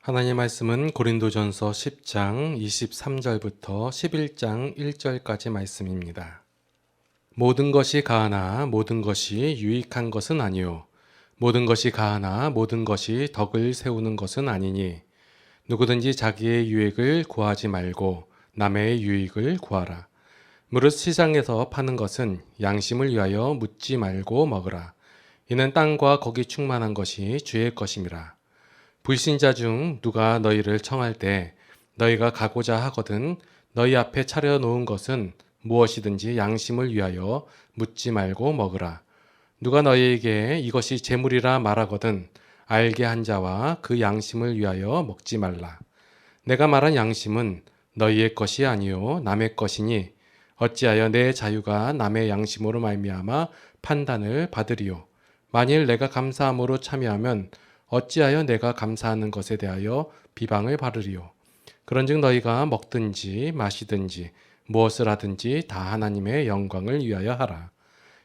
하나님 말씀은 고린도전서 10장 23절부터 11장 1절까지 말씀입니다. 모든 것이 가하나 모든 것이 유익한 것은 아니요 모든 것이 가하나 모든 것이 덕을 세우는 것은 아니니 누구든지 자기의 유익을 구하지 말고 남의 유익을 구하라. 무릇 시장에서 파는 것은 양심을 위하여 묻지 말고 먹으라. 이는 땅과 거기 충만한 것이 주의 것임이라. 불신자 중 누가 너희를 청할 때 너희가 가고자 하거든 너희 앞에 차려놓은 것은 무엇이든지 양심을 위하여 묻지 말고 먹으라. 누가 너희에게 이것이 재물이라 말하거든 알게 한 자와 그 양심을 위하여 먹지 말라. 내가 말한 양심은 너희의 것이 아니요 남의 것이니 어찌하여 내 자유가 남의 양심으로 말미암아 판단을 받으리요. 만일 내가 감사함으로 참여하면 어찌하여 내가 감사하는 것에 대하여 비방을 받으리요. 그런즉 너희가 먹든지 마시든지 무엇을 하든지 다 하나님의 영광을 위하여 하라.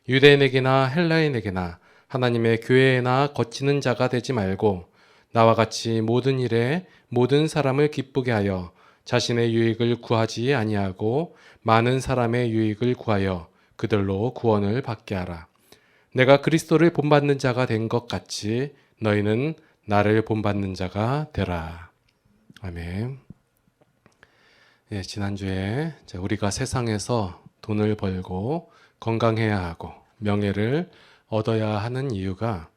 유대인에게나 헬라인에게나 하나님의 교회에나 거치는 자가 되지 말고 나와 같이 모든 일에 모든 사람을 기쁘게 하여 자신의 유익을 구하지 아니하고 많은 사람의 유익을 구하여 그들로 구원을 받게 하라. 내가 그리스도를 본받는 자가 된 것 같이 너희는 나를 본받는 자가 되라. 아멘. 예, 지난주에 우리가 세상에서 돈을 벌고 건강해야 하고 명예를 얻어야 하는 이유가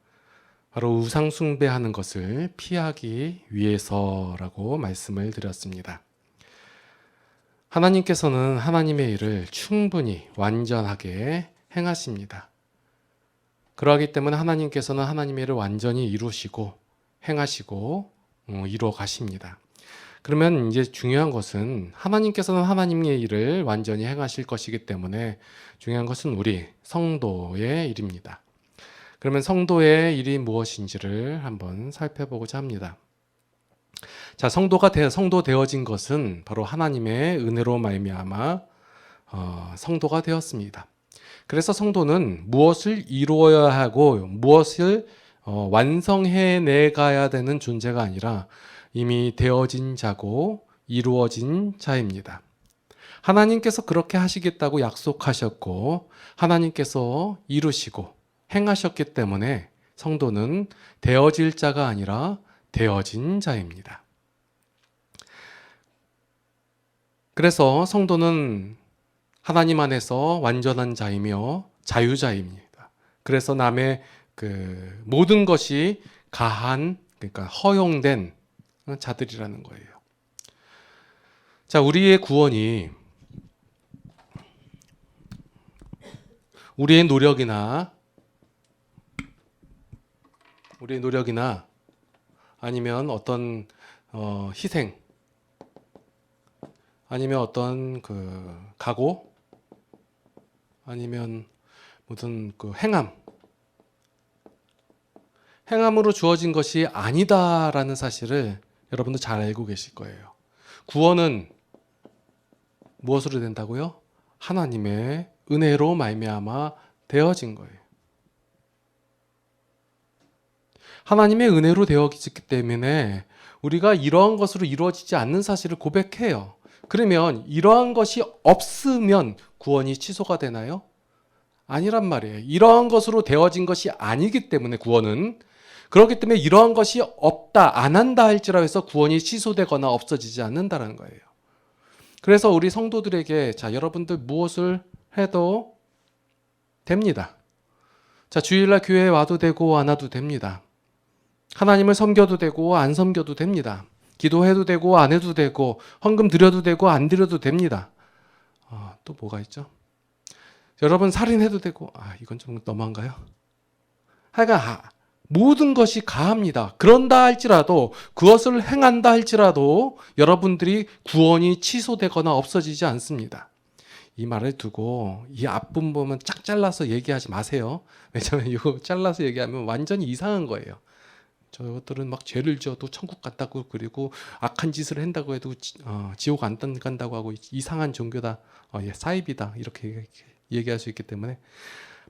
바로 우상 숭배하는 것을 피하기 위해서라고 말씀을 드렸습니다. 하나님께서는 하나님의 일을 충분히 완전하게 행하십니다. 그러하기 때문에 하나님께서는 하나님의 일을 완전히 이루시고 행하시고 이루어 가십니다. 그러면 이제 중요한 것은 하나님께서는 하나님의 일을 완전히 행하실 것이기 때문에 중요한 것은 우리 성도의 일입니다. 그러면 성도의 일이 무엇인지를 한번 살펴보고자 합니다. 자, 성도 되어진 것은 바로 하나님의 은혜로 말미암아 성도가 되었습니다. 그래서 성도는 무엇을 이루어야 하고 무엇을 완성해 가야 되는 존재가 아니라 이미 되어진 자고 이루어진 자입니다. 하나님께서 그렇게 하시겠다고 약속하셨고 하나님께서 이루시고 행하셨기 때문에 성도는 되어질 자가 아니라 되어진 자입니다. 그래서 성도는 하나님 안에서 완전한 자이며 자유자입니다. 그래서 남의 모든 것이 가한, 그러니까 허용된 자들이라는 거예요. 자, 우리의 구원이 우리의 노력이나 아니면 어떤 희생, 아니면 어떤 각오, 아니면 무슨 행함으로 주어진 것이 아니다라는 사실을 여러분도 잘 알고 계실 거예요. 구원은 무엇으로 된다고요? 하나님의 은혜로 말미암아 되어진 거예요. 하나님의 은혜로 되어지기 때문에 우리가 이러한 것으로 이루어지지 않는 사실을 고백해요. 그러면 이러한 것이 없으면 구원이 취소가 되나요? 아니란 말이에요. 이러한 것으로 되어진 것이 아니기 때문에 구원은, 그렇기 때문에 이러한 것이 없다, 안 한다 할지라 해서 구원이 취소되거나 없어지지 않는다는 거예요. 그래서 우리 성도들에게 자, 여러분들 무엇을 해도 됩니다. 자, 주일날 교회에 와도 되고 안 와도 됩니다. 하나님을 섬겨도 되고 안 섬겨도 됩니다. 기도해도 되고 안 해도 되고 헌금 드려도 되고 안 드려도 됩니다. 또 뭐가 있죠? 여러분 살인해도 되고 이건 좀 너무한가요? 하여간 모든 것이 가합니다. 그런다 할지라도 그것을 행한다 할지라도 여러분들이 구원이 취소되거나 없어지지 않습니다. 이 말을 두고 이 앞부분만 쫙 잘라서 얘기하지 마세요. 왜냐하면 이거 잘라서 얘기하면 완전히 이상한 거예요. 저것들은 막 죄를 지어도 천국 갔다고, 그리고 악한 짓을 한다고 해도 지옥 안 간다고 하고 이상한 종교다, 사입이다, 이렇게 얘기할 수 있기 때문에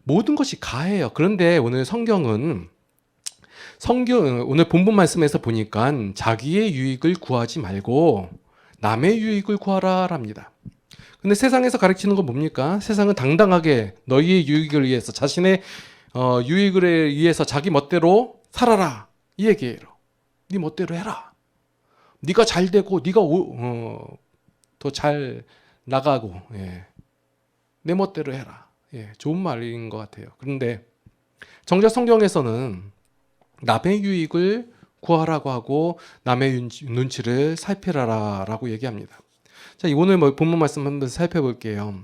모든 것이 가해요. 그런데 오늘 성경은 오늘 본문 말씀에서 보니까 자기의 유익을 구하지 말고 남의 유익을 구하라랍니다. 근데 세상에서 가르치는 건 뭡니까? 세상은 당당하게 너희의 유익을 위해서 자신의 유익을 위해서 자기 멋대로 살아라 이 얘기예요. 네 멋대로 해라. 네가 잘 되고 네가 더 잘 나가고 내 멋대로 해라. 좋은 말인 것 같아요. 그런데 정작 성경에서는 남의 유익을 구하라고 하고 남의 눈치를 살피라라고 얘기합니다. 자, 오늘 본문 말씀 한번 살펴볼게요.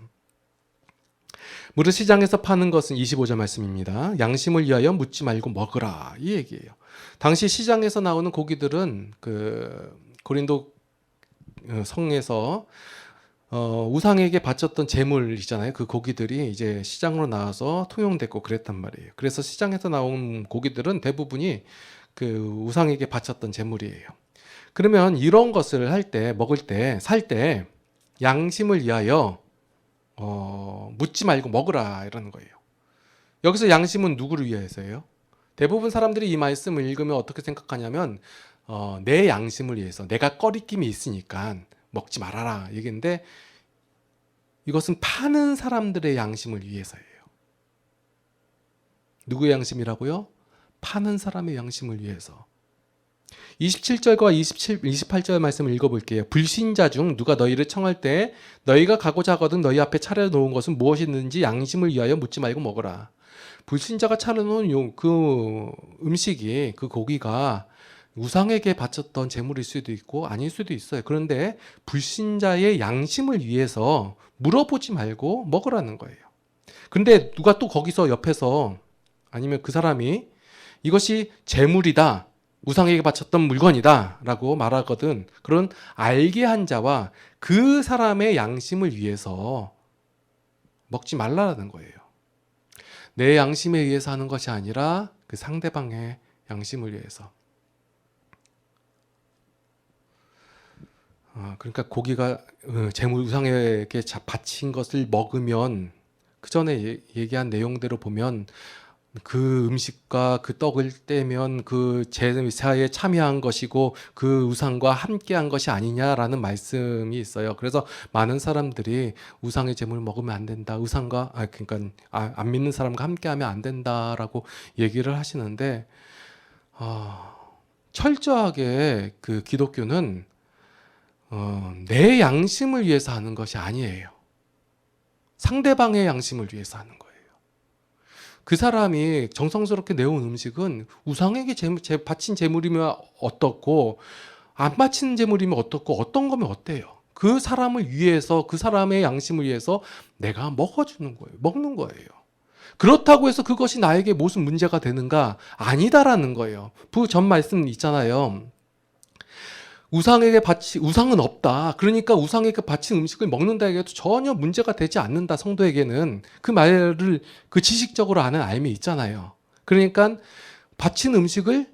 무릇 시장에서 파는 것은 25절 말씀입니다. 양심을 위하여 묻지 말고 먹으라 이 얘기예요. 당시 시장에서 나오는 고기들은 그 고린도 성에서 우상에게 바쳤던 제물 있잖아요. 그 고기들이 이제 시장으로 나와서 통용됐고 그랬단 말이에요. 그래서 시장에서 나온 고기들은 대부분이 그 우상에게 바쳤던 제물이에요. 그러면 이런 것을 할 때, 먹을 때, 살 때 양심을 위하여 묻지 말고 먹으라 이러는 거예요. 여기서 양심은 누구를 위해서예요? 대부분 사람들이 이 말씀을 읽으면 어떻게 생각하냐면 내 양심을 위해서 내가 꺼리낌이 있으니까 먹지 말아라 얘기인데 이것은 파는 사람들의 양심을 위해서예요. 누구의 양심이라고요? 파는 사람의 양심을 위해서. 27절과 28절 말씀을 읽어볼게요. 불신자 중 누가 너희를 청할 때 너희가 가고자 하거든 너희 앞에 차려놓은 것은 무엇이든지 양심을 위하여 묻지 말고 먹으라. 불신자가 차려놓은 그 음식이 그 고기가 우상에게 바쳤던 제물일 수도 있고 아닐 수도 있어요. 그런데 불신자의 양심을 위해서 물어보지 말고 먹으라는 거예요. 그런데 누가 또 거기서 옆에서 아니면 그 사람이 이것이 제물이다. 우상에게 바쳤던 물건이다 라고 말하거든. 그런 알게 한 자와 그 사람의 양심을 위해서 먹지 말라는 거예요. 내 양심에 의해서 하는 것이 아니라 그 상대방의 양심을 위해서. 그러니까 고기가 제물 우상에게 바친 것을 먹으면 그 전에 얘기한 내용대로 보면 그 음식과 그 떡을 떼면 그 제사에 참여한 것이고 그 우상과 함께한 것이 아니냐라는 말씀이 있어요. 그래서 많은 사람들이 우상의 제물을 먹으면 안 된다. 그러니까 안 믿는 사람과 함께하면 안 된다라고 얘기를 하시는데 철저하게 그 기독교는 내 양심을 위해서 하는 것이 아니에요. 상대방의 양심을 위해서 하는 거예요. 그 사람이 정성스럽게 내온 음식은 우상에게 바친 제물이면 어떻고 안 바친 제물이면 어떻고 어떤 거면 어때요? 그 사람을 위해서 그 사람의 양심을 위해서 내가 먹어주는 거예요. 먹는 거예요. 그렇다고 해서 그것이 나에게 무슨 문제가 되는가? 아니다라는 거예요. 그 전 말씀 있잖아요. 우상은 없다. 그러니까 우상에게 바친 음식을 먹는다 해도 전혀 문제가 되지 않는다. 성도에게는 그 말을 그 지식적으로 아는 알미 있잖아요. 그러니까 바친 음식을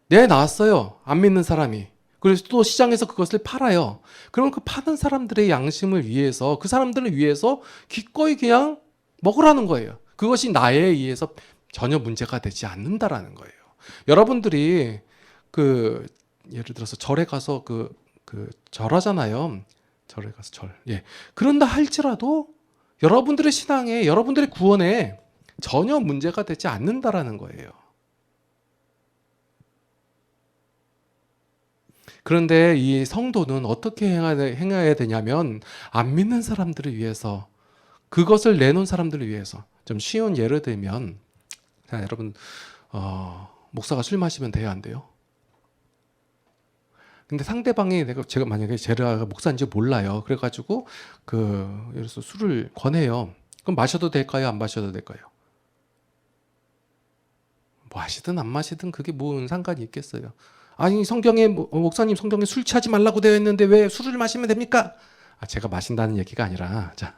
내놨어요. 안 믿는 사람이. 그래서 또 시장에서 그것을 팔아요. 그럼 그 파는 사람들의 양심을 위해서 그 사람들을 위해서 기꺼이 그냥 먹으라는 거예요. 그것이 나에 의해서 전혀 문제가 되지 않는다라는 거예요. 여러분들이 예를 들어서 절에 가서 절하잖아요. 절에 가서 절. 그런다 할지라도 여러분들의 신앙에, 여러분들의 구원에 전혀 문제가 되지 않는다라는 거예요. 그런데 이 성도는 어떻게 행해야 되냐면 안 믿는 사람들을 위해서 그것을 내놓은 사람들을 위해서 좀 쉬운 예를 들면 자, 여러분 목사가 술 마시면 돼요, 안 돼요? 근데 상대방이 제가 만약에 제가 목사인지 몰라요. 그래가지고 예를 들어서 술을 권해요. 그럼 마셔도 될까요? 안 마셔도 될까요? 마시든 안 마시든 그게 뭔 상관이 있겠어요. 아니 목사님 성경에 술 취하지 말라고 되어 있는데 왜 술을 마시면 됩니까? 제가 마신다는 얘기가 아니라 자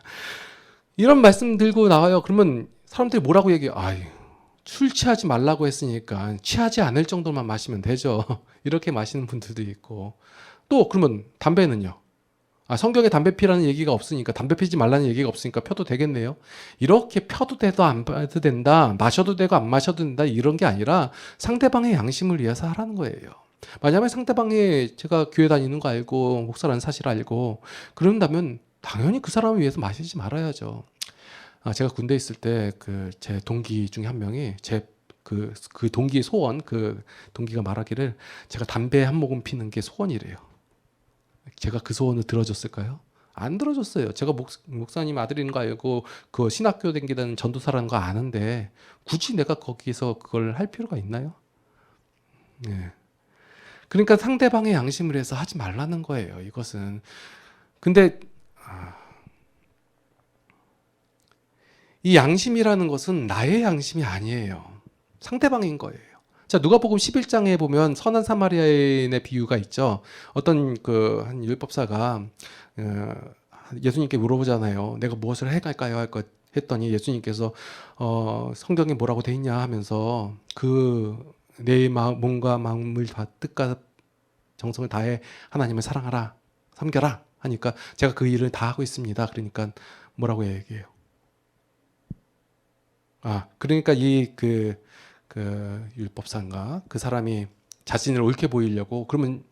이런 말씀 들고 나와요. 그러면 사람들이 뭐라고 얘기해요? 술 취하지 말라고 했으니까 취하지 않을 정도만 마시면 되죠. 이렇게 마시는 분들도 있고 또 그러면 담배는요? 성경에 담배 피라는 얘기가 없으니까, 담배 피지 말라는 얘기가 없으니까 펴도 되겠네요. 이렇게 펴도 돼도 안 펴도 된다, 마셔도 되고 안 마셔도 된다, 이런 게 아니라 상대방의 양심을 위해서 하라는 거예요. 만약에 상대방이 제가 교회 다니는 거 알고 목사라는 사실 알고 그런다면 당연히 그 사람을 위해서 마시지 말아야죠. 제가 군대에 있을 때 제 동기 중에 한 명이 그 동기의 소원, 그 동기가 말하기를 제가 담배 한 모금 피는 게 소원이래요. 제가 그 소원을 들어줬을까요? 안 들어줬어요. 제가 목사님 아들인 거 알고 그 신학교 댕기다는 전도사라는 거 아는데 굳이 내가 거기서 그걸 할 필요가 있나요? 네. 그러니까 상대방의 양심을 해서 하지 말라는 거예요. 이것은. 근데 이 양심이라는 것은 나의 양심이 아니에요. 상대방인 거예요. 자, 누가복음 11장에 보면 선한 사마리아인의 비유가 있죠. 어떤 한 율법사가 예수님께 물어보잖아요. 내가 무엇을 해갈까요? 했더니 예수님께서 성경에 뭐라고 돼 있냐 하면서 내 몸과 마음을 다 뜻과 정성을 다해 하나님을 사랑하라, 섬겨라 하니까 제가 그 일을 다 하고 있습니다. 그러니까 뭐라고 얘기해요? 그러니까 율법사인가 그 사람이 자신을 옳게 보이려고 그러면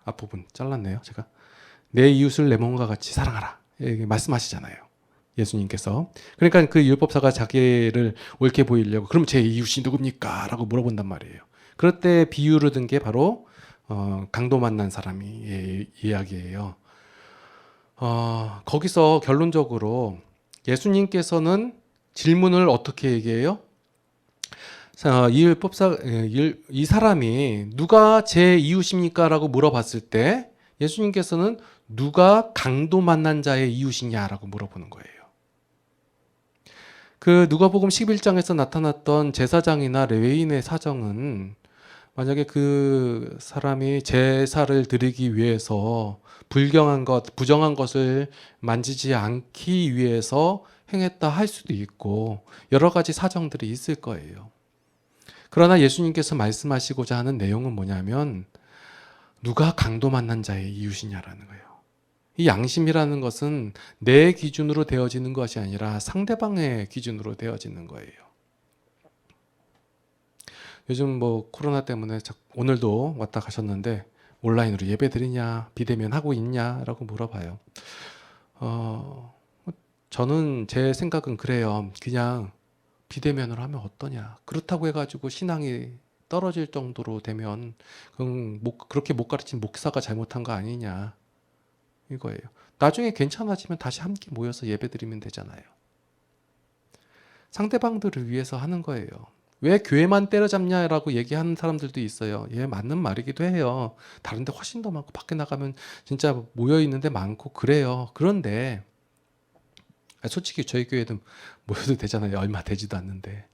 앞부분 잘랐네요. 제가 내 이웃을 내 몸과 같이 사랑하라 이렇게 말씀하시잖아요. 예수님께서. 그러니까 그 율법사가 자기를 옳게 보이려고 그럼 제 이웃이 누굽니까? 라고 물어본단 말이에요. 그럴 때 비유를 든 게 바로 강도 만난 사람이 이야기예요. 거기서 결론적으로 예수님께서는 질문을 어떻게 얘기해요? 이 사람이 누가 제 이웃입니까? 라고 물어봤을 때 예수님께서는 누가 강도 만난 자의 이웃이냐라고 물어보는 거예요. 누가복음 11장에서 나타났던 제사장이나 레위인의 사정은 만약에 그 사람이 제사를 드리기 위해서 부정한 것을 만지지 않기 위해서 행했다 할 수도 있고 여러 가지 사정들이 있을 거예요. 그러나 예수님께서 말씀하시고자 하는 내용은 뭐냐면 누가 강도 만난 자의 이웃이냐라는 거예요. 이 양심이라는 것은 내 기준으로 되어지는 것이 아니라 상대방의 기준으로 되어지는 거예요. 요즘 코로나 때문에 오늘도 왔다 가셨는데 온라인으로 예배 드리냐, 비대면 하고 있냐라고 물어봐요. 저는 제 생각은 그래요. 그냥 비대면으로 하면 어떠냐. 그렇다고 해가지고 신앙이 떨어질 정도로 되면 그렇게 못 가르친 목사가 잘못한 거 아니냐 이거예요. 나중에 괜찮아지면 다시 함께 모여서 예배 드리면 되잖아요. 상대방들을 위해서 하는 거예요. 왜 교회만 때려잡냐라고 얘기하는 사람들도 있어요. 맞는 말이기도 해요. 다른 데 훨씬 더 많고 밖에 나가면 진짜 모여있는 데 많고 그래요. 그런데 솔직히 저희 교회도 모여도 되잖아요. 얼마 되지도 않는데.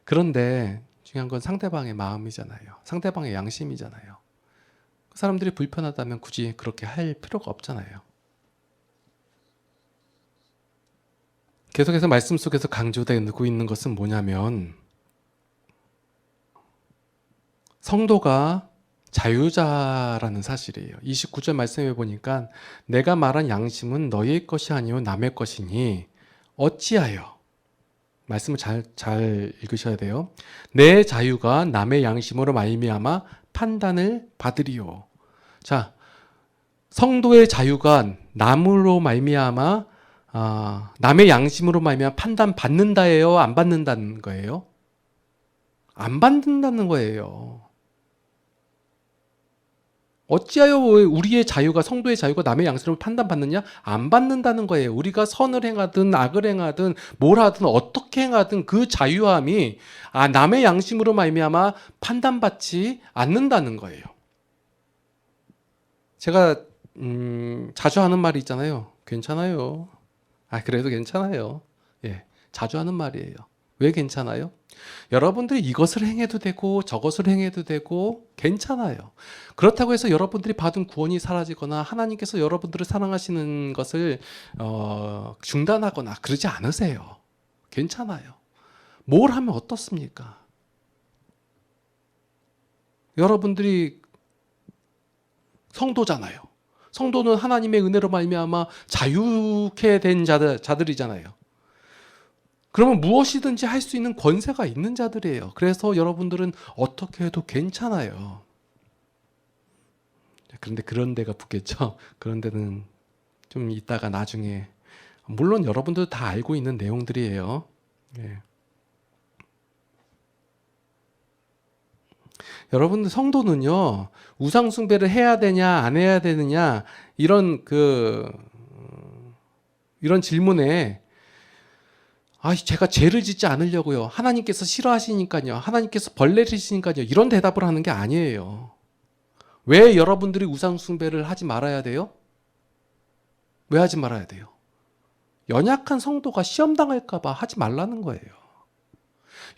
그런데 중요한 건 상대방의 마음이잖아요. 상대방의 양심이잖아요. 그 사람들이 불편하다면 굳이 그렇게 할 필요가 없잖아요. 계속해서 말씀 속에서 강조되고 있는 것은 뭐냐면 성도가 자유자라는 사실이에요. 29절 말씀해 보니까 내가 말한 양심은 너희의 것이 아니요 남의 것이니 어찌하여 말씀을 잘 읽으셔야 돼요. 내 자유가 남의 양심으로 말미암아 판단을 받으리요. 자, 성도의 자유가 남으로 말미암아 남의 양심으로 말미암아 판단 받는다예요, 안 받는다는 거예요? 안 받는다는 거예요. 어찌하여 우리의 자유가 성도의 자유가 남의 양심으로 판단받느냐? 안 받는다는 거예요. 우리가 선을 행하든 악을 행하든 뭘 하든 어떻게 행하든 그 자유함이 남의 양심으로 말미암아 판단받지 않는다는 거예요. 제가 자주 하는 말이 있잖아요. 괜찮아요. 그래도 괜찮아요. 자주 하는 말이에요. 왜 괜찮아요? 여러분들이 이것을 행해도 되고 저것을 행해도 되고 괜찮아요. 그렇다고 해서 여러분들이 받은 구원이 사라지거나 하나님께서 여러분들을 사랑하시는 것을 중단하거나 그러지 않으세요. 괜찮아요. 뭘 하면 어떻습니까? 여러분들이 성도잖아요. 성도는 하나님의 은혜로 말미암아 자유케 된 자들이잖아요. 그러면 무엇이든지 할 수 있는 권세가 있는 자들이에요. 그래서 여러분들은 어떻게 해도 괜찮아요. 그런데 그런 데가 붙겠죠. 그런 데는 좀 이따가 나중에, 물론 여러분들도 다 알고 있는 내용들이에요. 예. 여러분들 성도는요, 우상숭배를 해야 되냐 안 해야 되느냐 이런 이런 질문에 제가 죄를 짓지 않으려고요. 하나님께서 싫어하시니까요. 하나님께서 벌레를 주시니까요. 이런 대답을 하는 게 아니에요. 왜 여러분들이 우상숭배를 하지 말아야 돼요? 왜 하지 말아야 돼요? 연약한 성도가 시험당할까봐 하지 말라는 거예요.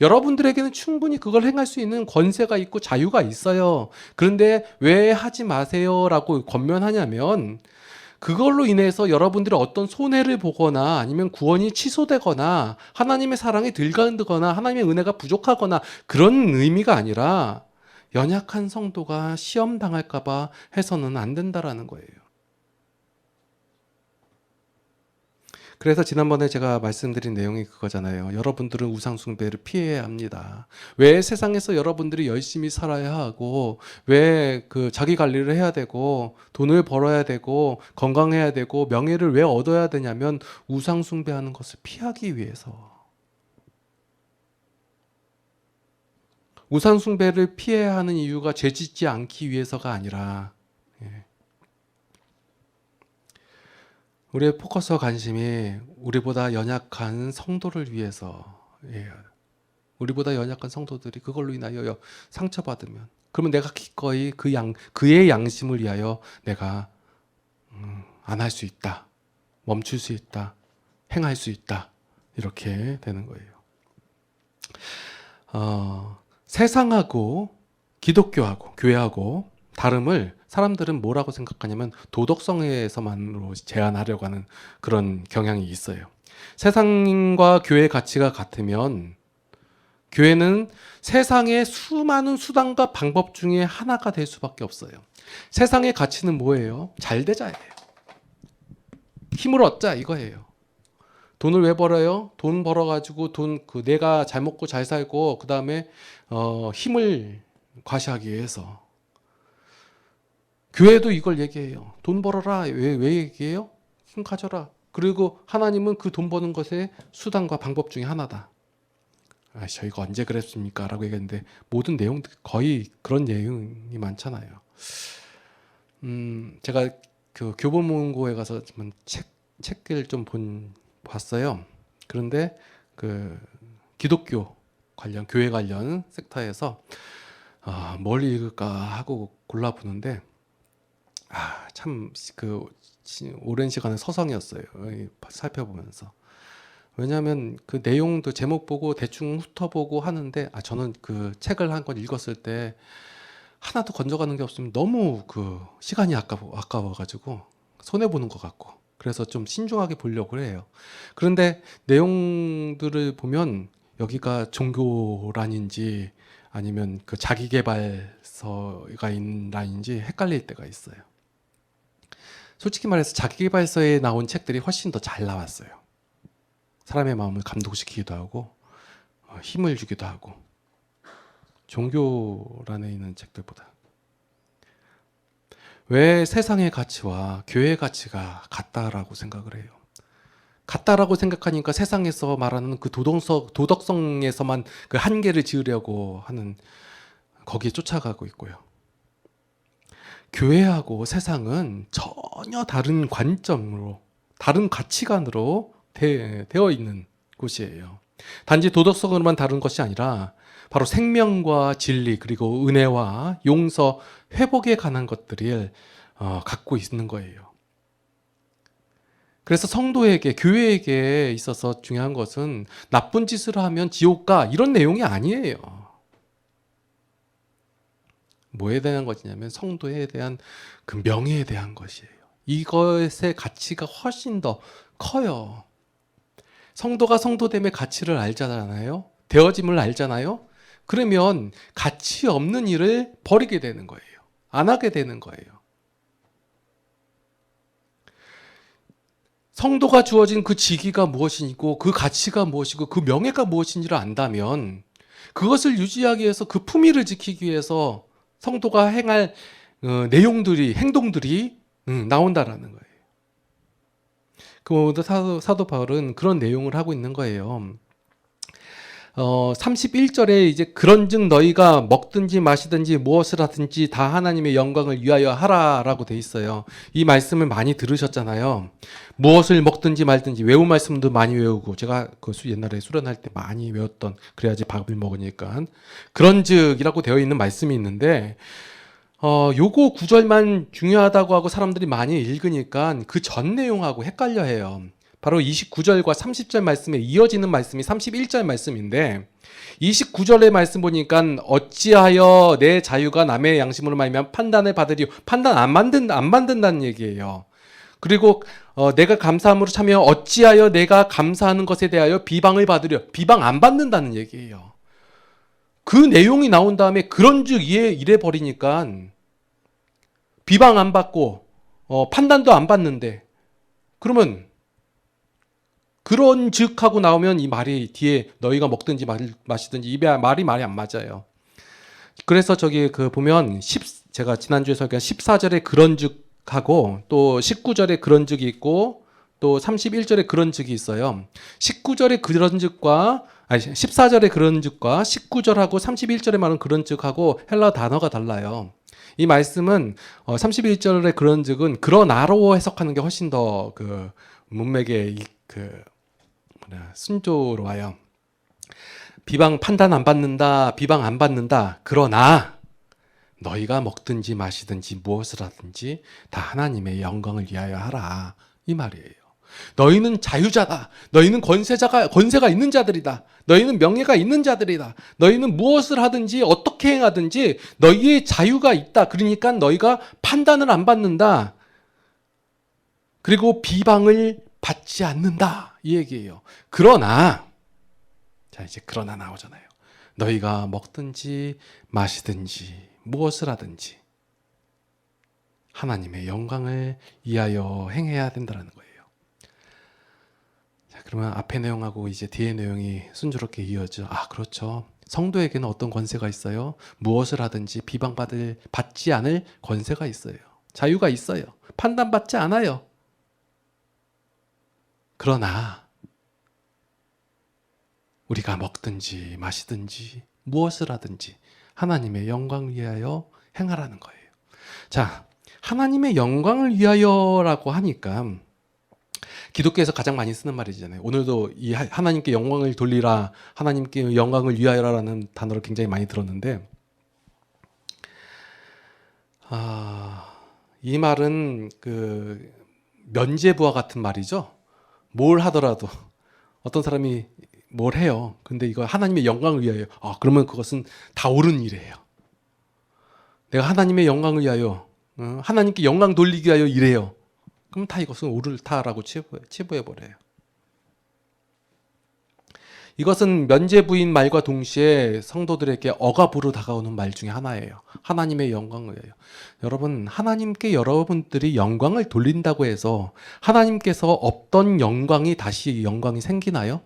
여러분들에게는 충분히 그걸 행할 수 있는 권세가 있고 자유가 있어요. 그런데 왜 하지 마세요라고 권면하냐면 그걸로 인해서 여러분들이 어떤 손해를 보거나 아니면 구원이 취소되거나 하나님의 사랑이 덜간드거나 하나님의 은혜가 부족하거나 그런 의미가 아니라 연약한 성도가 시험 당할까봐 해서는 안 된다라는 거예요. 그래서 지난번에 제가 말씀드린 내용이 그거잖아요. 여러분들은 우상숭배를 피해야 합니다. 왜 세상에서 여러분들이 열심히 살아야 하고 왜 자기 관리를 해야 되고 돈을 벌어야 되고 건강해야 되고 명예를 왜 얻어야 되냐면 우상숭배하는 것을 피하기 위해서. 우상숭배를 피해야 하는 이유가 죄짓지 않기 위해서가 아니라 우리의 포커스와 관심이 우리보다 연약한 성도를 위해서예요. 우리보다 연약한 성도들이 그걸로 인하여 상처받으면 그러면 내가 기꺼이 그의 양심을 위하여 내가 안 할 수 있다. 멈출 수 있다. 행할 수 있다. 이렇게 되는 거예요. 세상하고 기독교하고 교회하고 다름을 사람들은 뭐라고 생각하냐면 도덕성에서만으로 제한하려고 하는 그런 경향이 있어요. 세상과 교회의 가치가 같으면 교회는 세상의 수많은 수단과 방법 중에 하나가 될 수밖에 없어요. 세상의 가치는 뭐예요? 잘 되자예요. 힘을 얻자 이거예요. 돈을 왜 벌어요? 돈 벌어가지고 내가 잘 먹고 잘 살고 그 다음에 힘을 과시하기 위해서. 교회도 이걸 얘기해요. 돈 벌어라. 왜 얘기해요? 힘 가져라. 그리고 하나님은 그 돈 버는 것의 수단과 방법 중에 하나다. 저희가 언제 그랬습니까? 라고 얘기했는데 모든 내용들 거의 그런 내용이 많잖아요. 제가 교보문고에 가서 책을 좀 봤어요. 그런데 기독교 관련 교회 관련 섹터에서 뭘 읽을까 하고 골라보는데 참 오랜 시간의 서성이었어요. 살펴보면서. 왜냐하면 그 내용도 제목 보고 대충 훑어보고 하는데 저는 그 책을 한 권 읽었을 때 하나도 건져가는 게 없으면 너무 시간이 아까워가지고 손해보는 것 같고 그래서 좀 신중하게 보려고 해요. 그런데 내용들을 보면 여기가 종교란인지 아니면 자기계발서가 있는 란인지 헷갈릴 때가 있어요. 솔직히 말해서 자기계발서에 나온 책들이 훨씬 더 잘 나왔어요. 사람의 마음을 감동시키기도 하고 힘을 주기도 하고 종교란에 있는 책들보다. 왜 세상의 가치와 교회의 가치가 같다라고 생각을 해요? 같다라고 생각하니까 세상에서 말하는 그 도덕성에서만 그 한계를 지으려고 하는 거기에 쫓아가고 있고요. 교회하고 세상은 전혀 다른 관점으로, 다른 가치관으로 되어 있는 곳이에요. 단지 도덕성으로만 다른 것이 아니라 바로 생명과 진리 그리고 은혜와 용서, 회복에 관한 것들을 갖고 있는 거예요. 그래서 성도에게, 교회에게 있어서 중요한 것은 나쁜 짓을 하면 지옥 가 이런 내용이 아니에요. 뭐에 대한 것이냐면 성도에 대한 그 명예에 대한 것이에요. 이것의 가치가 훨씬 더 커요. 성도가 성도됨의 가치를 알잖아요. 되어짐을 알잖아요. 그러면 가치 없는 일을 버리게 되는 거예요. 안 하게 되는 거예요. 성도가 주어진 그 직위가 무엇이고 그 가치가 무엇이고 그 명예가 무엇인지를 안다면 그것을 유지하기 위해서 그 품위를 지키기 위해서 성도가 행할 내용들이 행동들이 나온다라는 거예요. 그 사도 바울은 그런 내용을 하고 있는 거예요. 31절에 이제 그런즉 너희가 먹든지 마시든지 무엇을 하든지 다 하나님의 영광을 위하여 하라라고 돼 있어요. 이 말씀을 많이 들으셨잖아요. 무엇을 먹든지 말든지 외운 말씀도 많이 외우고 제가 그 옛날에 수련할 때 많이 외웠던 그래야지 밥을 먹으니까 그런즉이라고 되어 있는 말씀이 있는데 요거 구절만 중요하다고 하고 사람들이 많이 읽으니까 그 전 내용하고 헷갈려 해요. 바로 29절과 30절 말씀에 이어지는 말씀이 31절 말씀인데 29절의 말씀 보니까 어찌하여 내 자유가 남의 양심으로 말미암아 판단을 받으리요. 판단 안 만든다는 얘기예요. 그리고 내가 감사함으로 참여 어찌하여 내가 감사하는 것에 대하여 비방을 받으려. 비방 안 받는다는 얘기예요. 그 내용이 나온 다음에 그런즉 이래 버리니까 비방 안 받고 판단도 안 받는데 그러면 그런즉 하고 나오면 이 말이 뒤에 너희가 먹든지 마시든지 이 말이 안 맞아요. 그래서 저기 보면 제가 지난주에 설교한 14절에 그런즉하고 또 19절에 그런즉이 있고 또 31절에 그런즉이 있어요. 19절에 그런즉과 14절에 그런즉과 19절하고 31절에 말하는 그런즉하고 헬라 단어가 달라요. 이 말씀은 31절의 그런즉은 그러나로 해석하는 게 훨씬 더 그 문맥의 순조로워요. 비방 판단 안 받는다. 비방 안 받는다. 그러나 너희가 먹든지 마시든지 무엇을 하든지 다 하나님의 영광을 위하여 하라. 이 말이에요. 너희는 자유자다. 너희는 권세가 있는 자들이다. 너희는 명예가 있는 자들이다. 너희는 무엇을 하든지 어떻게 행하든지 너희의 자유가 있다. 그러니까 너희가 판단을 안 받는다. 그리고 비방을 받지 않는다. 이 얘기예요. 그러나 자 이제 그러나 나오잖아요. 너희가 먹든지 마시든지 무엇을 하든지 하나님의 영광을 위하여 행해야 된다는 거예요. 자, 그러면 앞의 내용하고 이제 뒤의 내용이 순조롭게 이어져. 그렇죠. 성도에게는 어떤 권세가 있어요? 무엇을 하든지 받지 않을 권세가 있어요. 자유가 있어요. 판단받지 않아요. 그러나 우리가 먹든지 마시든지 무엇을 하든지 하나님의 영광을 위하여 행하라는 거예요. 자, 하나님의 영광을 위하여라고 하니까 기독교에서 가장 많이 쓰는 말이잖아요. 오늘도 이 하나님께 영광을 돌리라, 하나님께 영광을 위하여라는 단어를 굉장히 많이 들었는데 이 말은 그 면죄부와 같은 말이죠. 뭘 하더라도 어떤 사람이 뭘 해요. 근데 이거 하나님의 영광을 위하여. 그러면 그것은 다 옳은 일이에요. 내가 하나님의 영광을 위하여 하나님께 영광 돌리기 위하여 일해요. 그럼 다 이것은 옳다라고 치부해버려요. 이것은 면죄부인 말과 동시에 성도들에게 억압으로 다가오는 말 중에 하나예요. 하나님의 영광을 위하여. 여러분, 하나님께 여러분들이 영광을 돌린다고 해서 하나님께서 없던 영광이 다시 영광이 생기나요?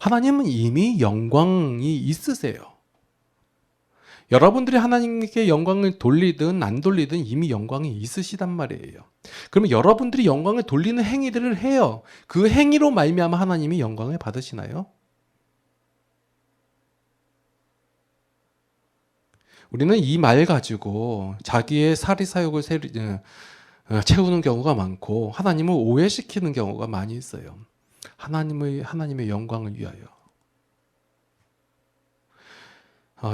하나님은 이미 영광이 있으세요. 여러분들이 하나님께 영광을 돌리든 안 돌리든 이미 영광이 있으시단 말이에요. 그러면 여러분들이 영광을 돌리는 행위들을 해요. 그 행위로 말미암아 하나님이 영광을 받으시나요? 우리는 이 말 가지고 자기의 사리사욕을 채우는 경우가 많고 하나님을 오해시키는 경우가 많이 있어요. 하나님의 영광을 위하여.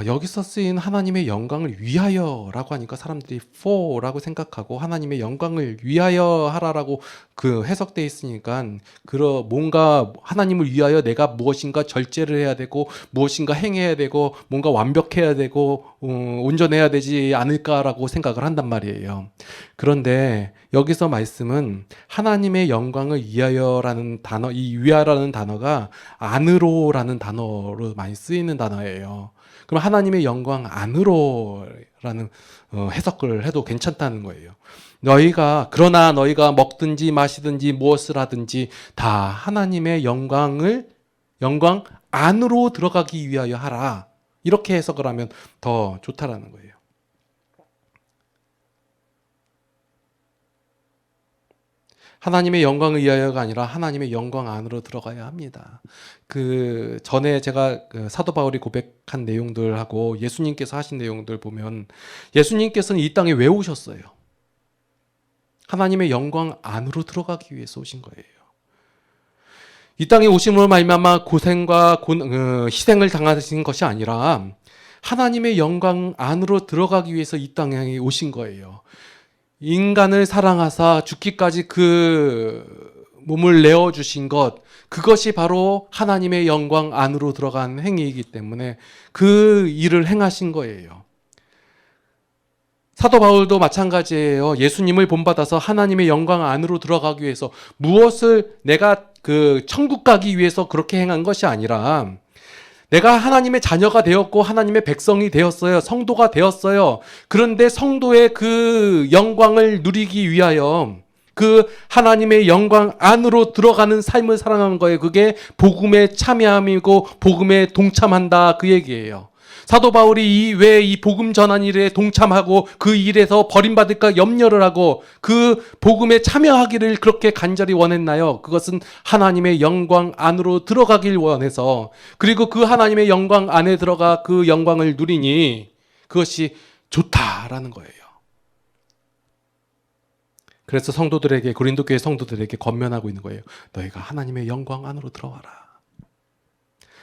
여기서 쓰인 하나님의 영광을 위하여라고 하니까 사람들이 for라고 생각하고 하나님의 영광을 위하여 하라라고 그 해석돼 있으니까 뭔가 하나님을 위하여 내가 무엇인가 절제를 해야 되고 무엇인가 행해야 되고 뭔가 완벽해야 되고 온전해야 되지 않을까라고 생각을 한단 말이에요. 그런데 여기서 말씀은 하나님의 영광을 위하여라는 단어, 이 위하라는 단어가 안으로라는 단어로 많이 쓰이는 단어예요. 그럼 하나님의 영광 안으로라는 해석을 해도 괜찮다는 거예요. 그러나 너희가 먹든지 마시든지 무엇을 하든지 다 하나님의 영광 안으로 들어가기 위하여 하라. 이렇게 해석을 하면 더 좋다라는 거예요. 하나님의 영광을 위하여가 아니라 하나님의 영광 안으로 들어가야 합니다. 그 전에 제가 사도 바울이 고백한 내용들하고 예수님께서 하신 내용들 보면 예수님께서는 이 땅에 왜 오셨어요? 하나님의 영광 안으로 들어가기 위해서 오신 거예요. 이 땅에 오심으로 말미암아 고생과 희생을 당하신 것이 아니라 하나님의 영광 안으로 들어가기 위해서 이 땅에 오신 거예요. 인간을 사랑하사 죽기까지 그 몸을 내어주신 것, 그것이 바로 하나님의 영광 안으로 들어간 행위이기 때문에 그 일을 행하신 거예요. 사도 바울도 마찬가지예요. 예수님을 본받아서 하나님의 영광 안으로 들어가기 위해서 무엇을 내가 천국 가기 위해서 그렇게 행한 것이 아니라 내가 하나님의 자녀가 되었고 하나님의 백성이 되었어요. 성도가 되었어요. 그런데 성도의 그 영광을 누리기 위하여 그 하나님의 영광 안으로 들어가는 삶을 살아가는 거예요. 그게 복음에 참여함이고 복음에 동참한다 그 얘기예요. 사도 바울이 왜 이 복음 전한 일에 동참하고 그 일에서 버림받을까 염려를 하고 그 복음에 참여하기를 그렇게 간절히 원했나요? 그것은 하나님의 영광 안으로 들어가길 원해서, 그리고 그 하나님의 영광 안에 들어가 그 영광을 누리니 그것이 좋다라는 거예요. 그래서 성도들에게, 고린도 교회 성도들에게 권면하고 있는 거예요. 너희가 하나님의 영광 안으로 들어와라.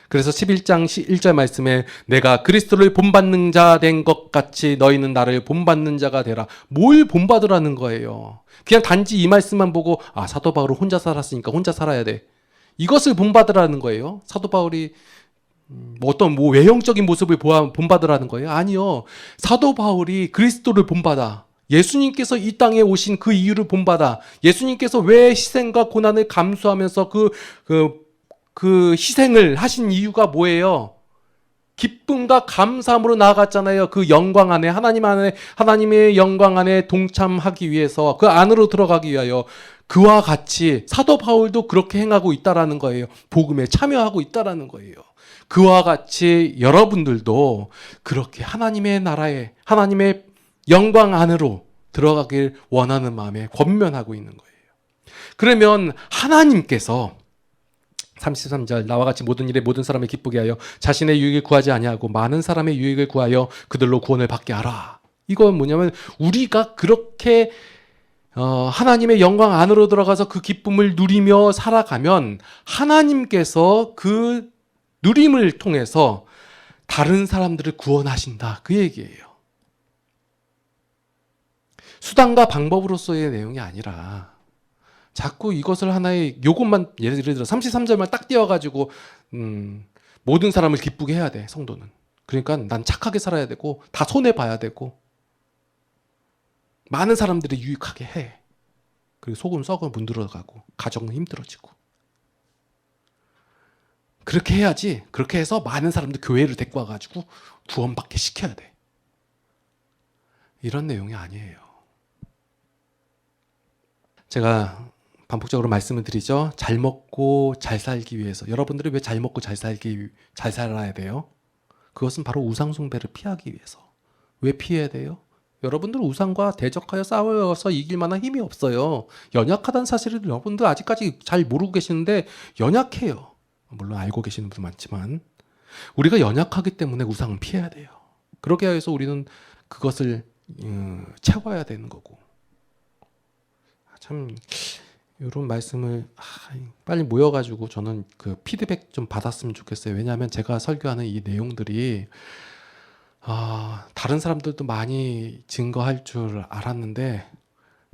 그래서 11장 1절 말씀에 내가 그리스도를 본받는 자 된 것 같이 너희는 나를 본받는 자가 되라. 뭘 본받으라는 거예요? 그냥 단지 이 말씀만 보고 사도 바울은 혼자 살았으니까 혼자 살아야 돼. 이것을 본받으라는 거예요? 사도 바울이 어떤 외형적인 모습을 본받으라는 거예요? 아니요. 사도 바울이 그리스도를 본받아. 예수님께서 이 땅에 오신 그 이유를 본받아. 예수님께서 왜 희생과 고난을 감수하면서 그 희생을 하신 이유가 뭐예요? 기쁨과 감사함으로 나아갔잖아요. 그 영광 안에, 하나님의 영광 안에 동참하기 위해서, 그 안으로 들어가기 위하여. 그와 같이 사도 바울도 그렇게 행하고 있다라는 거예요. 복음에 참여하고 있다라는 거예요. 그와 같이 여러분들도 그렇게 하나님의 나라에, 하나님의 영광 안으로 들어가길 원하는 마음에 권면하고 있는 거예요. 그러면 하나님께서 33절 나와 같이 모든 일에 모든 사람을 기쁘게 하여 자신의 유익을 구하지 아니하고 많은 사람의 유익을 구하여 그들로 구원을 받게 하라. 이건 뭐냐면 우리가 그렇게 하나님의 영광 안으로 들어가서 그 기쁨을 누리며 살아가면 하나님께서 그 누림을 통해서 다른 사람들을 구원하신다. 그 얘기예요. 수단과 방법으로서의 내용이 아니라 자꾸 이것을 하나의 요것만, 예를 들어 33절만 딱 띄워가지고 모든 사람을 기쁘게 해야 돼, 성도는. 그러니까 난 착하게 살아야 되고 다 손해봐야 되고 많은 사람들이 유익하게 해. 그리고 속은 썩어 문드러가고 가정은 힘들어지고. 그렇게 해야지. 그렇게 해서 많은 사람들 교회를 데리고 와가지고 구원받게 시켜야 돼. 이런 내용이 아니에요. 제가 반복적으로 말씀을 드리죠. 잘 먹고 잘 살기 위해서. 여러분들이 왜 잘 먹고 잘 살아야 돼요? 그것은 바로 우상 숭배를 피하기 위해서. 왜 피해야 돼요? 여러분들 우상과 대적하여 싸워서 이길 만한 힘이 없어요. 연약하다는 사실을 여러분들 아직까지 잘 모르고 계시는데 연약해요. 물론 알고 계시는 분도 많지만 우리가 연약하기 때문에 우상은 피해야 돼요. 그러게 해서 우리는 그것을 채워야 되는 거고. 참 이런 말씀을 빨리 모여가지고 저는 그 피드백 좀 받았으면 좋겠어요. 왜냐하면 제가 설교하는 이 내용들이 다른 사람들도 많이 증거할 줄 알았는데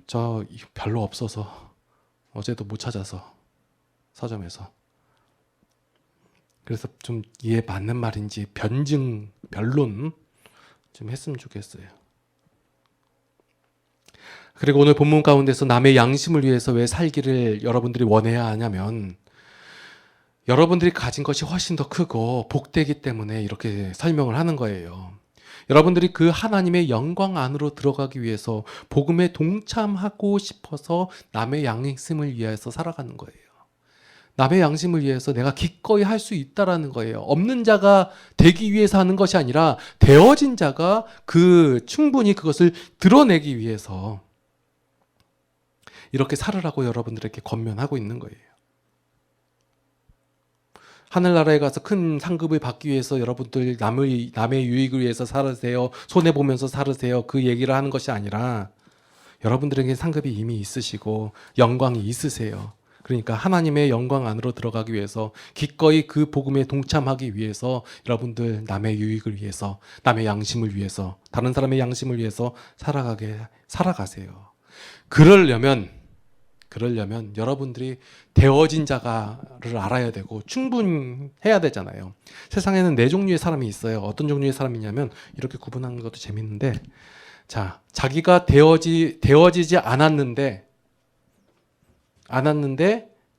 저 별로 없어서 어제도 못 찾아서 서점에서. 그래서 좀 이해 맞는 말인지 변론 좀 했으면 좋겠어요. 그리고 오늘 본문 가운데서 남의 양심을 위해서 왜 살기를 여러분들이 원해야 하냐면 여러분들이 가진 것이 훨씬 더 크고 복되기 때문에 이렇게 설명을 하는 거예요. 여러분들이 그 하나님의 영광 안으로 들어가기 위해서 복음에 동참하고 싶어서 남의 양심을 위해서 살아가는 거예요. 남의 양심을 위해서 내가 기꺼이 할 수 있다라는 거예요. 없는 자가 되기 위해서 하는 것이 아니라 되어진 자가 충분히 그것을 드러내기 위해서 이렇게 살으라고 여러분들에게 권면하고 있는 거예요. 하늘나라에 가서 큰 상급을 받기 위해서 여러분들 남의 유익을 위해서 살으세요. 손해보면서 살으세요. 그 얘기를 하는 것이 아니라 여러분들에게 상급이 이미 있으시고 영광이 있으세요. 그러니까 하나님의 영광 안으로 들어가기 위해서 기꺼이 그 복음에 동참하기 위해서 여러분들 남의 유익을 위해서 남의 양심을 위해서 다른 사람의 양심을 위해서 살아가세요. 그러려면 여러분들이 되어진 자가를 알아야 되고 충분해야 되잖아요. 세상에는 네 종류의 사람이 있어요. 어떤 종류의 사람이냐면 이렇게 구분하는 것도 재밌는데, 자, 자기가 되어지지 않았는데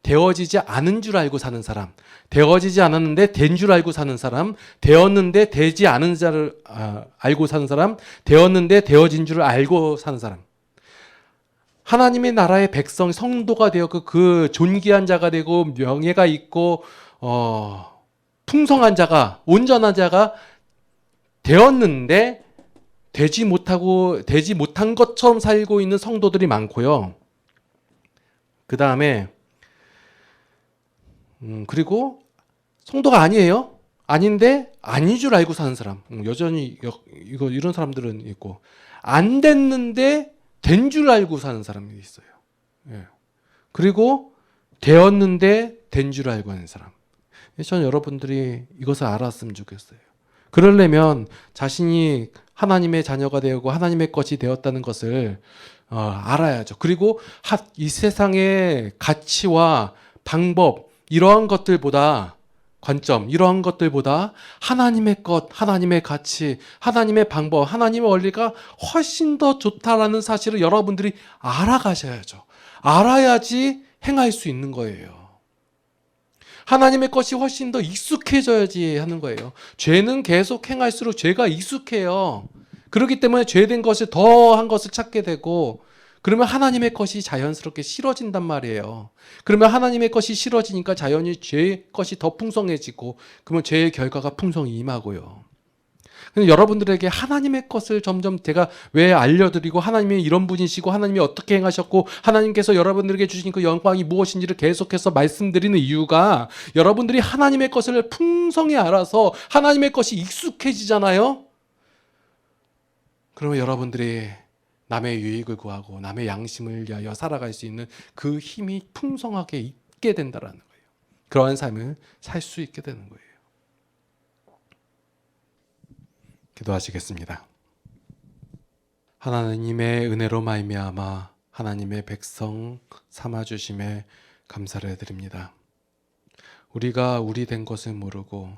되어지지 않은 줄 알고 사는 사람, 되어지지 않았는데 된 줄 알고 사는 사람, 되었는데 되지 않은 자를 알고 사는 사람, 되었는데 되어진 줄 알고 사는 사람. 하나님의 나라의 백성, 성도가 되어 그 존귀한 자가 되고 명예가 있고 풍성한 자가, 온전한 자가 되었는데 되지 못한 것처럼 살고 있는 성도들이 많고요. 그 다음에 그리고 성도가 아니에요. 아닌데 아닌 줄 알고 사는 사람, 여전히 이런 사람들은 있고, 안 됐는데 된 줄 알고 사는 사람이 있어요. 예. 그리고 되었는데 된 줄 알고 하는 사람. 저는 여러분들이 이것을 알았으면 좋겠어요. 그러려면 자신이 하나님의 자녀가 되고 하나님의 것이 되었다는 것을 알아야죠. 그리고 이 세상의 가치와 방법, 이러한 것들보다 하나님의 것, 하나님의 가치, 하나님의 방법, 하나님의 원리가 훨씬 더 좋다라는 사실을 여러분들이 알아가셔야죠. 알아야지 행할 수 있는 거예요. 하나님의 것이 훨씬 더 익숙해져야지 하는 거예요. 죄는 계속 행할수록 죄가 익숙해요. 그렇기 때문에 죄된 것을 더한 것을 찾게 되고, 그러면 하나님의 것이 자연스럽게 싫어진단 말이에요. 그러면 하나님의 것이 싫어지니까 자연히 죄의 것이 더 풍성해지고, 그러면 죄의 결과가 풍성히 임하고요. 근데 여러분들에게 하나님의 것을 점점 제가 왜 알려드리고, 하나님이 이런 분이시고 하나님이 어떻게 행하셨고 하나님께서 여러분들에게 주신 그 영광이 무엇인지를 계속해서 말씀드리는 이유가, 여러분들이 하나님의 것을 풍성히 알아서 하나님의 것이 익숙해지잖아요. 그러면 여러분들이 남의 유익을 구하고 남의 양심을 위하여 살아갈 수 있는 그 힘이 풍성하게 있게 된다는 거예요. 그러한 삶을 살 수 있게 되는 거예요. 기도하시겠습니다. 하나님의 은혜로 말미암아 하나님의 백성 삼아주심에 감사를 드립니다. 우리가 우리 된 것을 모르고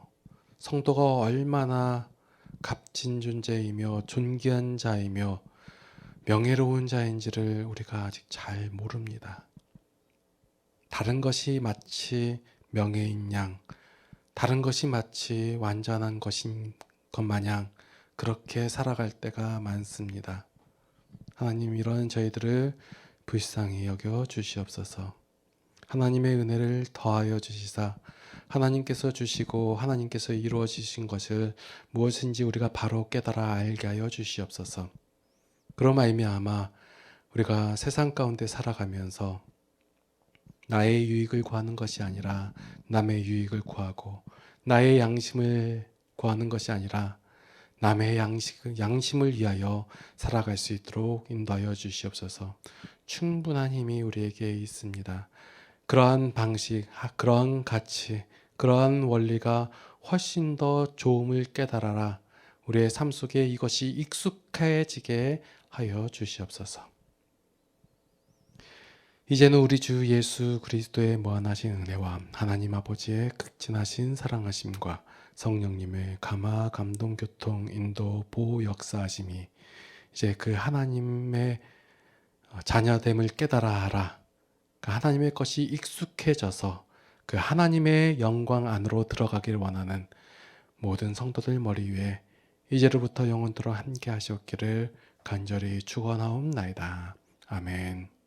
성도가 얼마나 값진 존재이며 존귀한 자이며 명예로운 자인지를 우리가 아직 잘 모릅니다. 다른 것이 마치 명예인 양, 다른 것이 마치 완전한 것인 것 마냥 그렇게 살아갈 때가 많습니다. 하나님, 이런 저희들을 불쌍히 여겨 주시옵소서. 하나님의 은혜를 더하여 주시사 하나님께서 주시고 하나님께서 이루어 주신 것을 무엇인지 우리가 바로 깨달아 알게 하여 주시옵소서. 그로 말미암아 우리가 세상 가운데 살아가면서 나의 유익을 구하는 것이 아니라 남의 유익을 구하고, 나의 양심을 구하는 것이 아니라 남의 양심을 위하여 살아갈 수 있도록 인도하여 주시옵소서. 충분한 힘이 우리에게 있습니다. 그러한 방식, 그러한 가치, 그러한 원리가 훨씬 더 좋음을 깨달아라. 우리의 삶 속에 이것이 익숙해지게 하여 주시옵소서. 이제는 우리 주 예수 그리스도의 무한하신 은혜와 하나님 아버지의 극진하신 사랑하심과 성령님의 감화, 감동, 교통, 인도, 보호, 역사하심이 이제 그 하나님의 자녀됨을 깨달아 하라. 그 하나님의 것이 익숙해져서 그 하나님의 영광 안으로 들어가길 원하는 모든 성도들 머리 위에 이제로부터 영원토록 함께 하시옵기를 간절히 축원하옵나이다. 아멘.